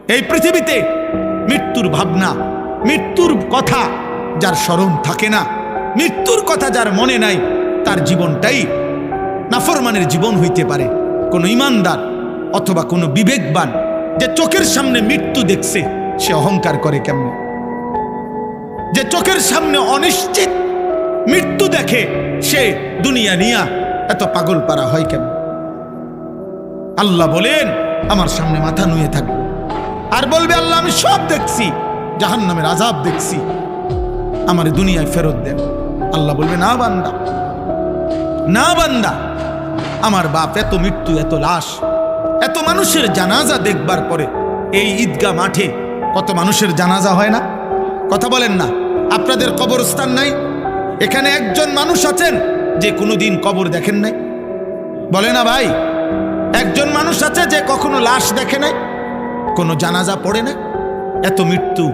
এই পৃথিবীতে মৃত্যুর ভাবনা, মৃত্যুর কথা যার স্মরণ থাকে না, মৃত্যুর কথা যার মনে নাই, তার জীবনটাই নাফরমানের জীবন হইতে পারে। কোনো ইমানদার অথবা কোনো বিবেকবান যে চোখের সামনে মৃত্যু দেখছে, সে অহংকার করে কেমন? যে চোখের সামনে অনিশ্চিত মৃত্যু দেখে, সে দুনিয়া নিয়া এত পাগল পারা হয় কেন? আল্লাহ বলেন, আমার সামনে মাথা নুয়ে থাকবে আর বলবে, আল্লাহ আমি সব দেখছি, জাহান্নামের আযাব দেখছি, আমার দুনিয়ায় ফেরত দেন। আল্লাহ বলবে, না বান্দা, না বান্দা, আমার বাপ এত মৃত্যু, এত লাশ, এত মানুষের জানাজা দেখবার পরে এই ঈদগাহ মাঠে কত মানুষের জানাজা হয় না? কথা বলেন না? আপনাদের কবরস্থান নাই? এখানে একজন মানুষ আছেন যে কোনোদিন কবর দেখেন নাই? বলে না ভাই? একজন মানুষ আছে যে কখনো লাশ দেখে নাই, কোনো জানাজা পড়ে নাই? এত মৃত্যু,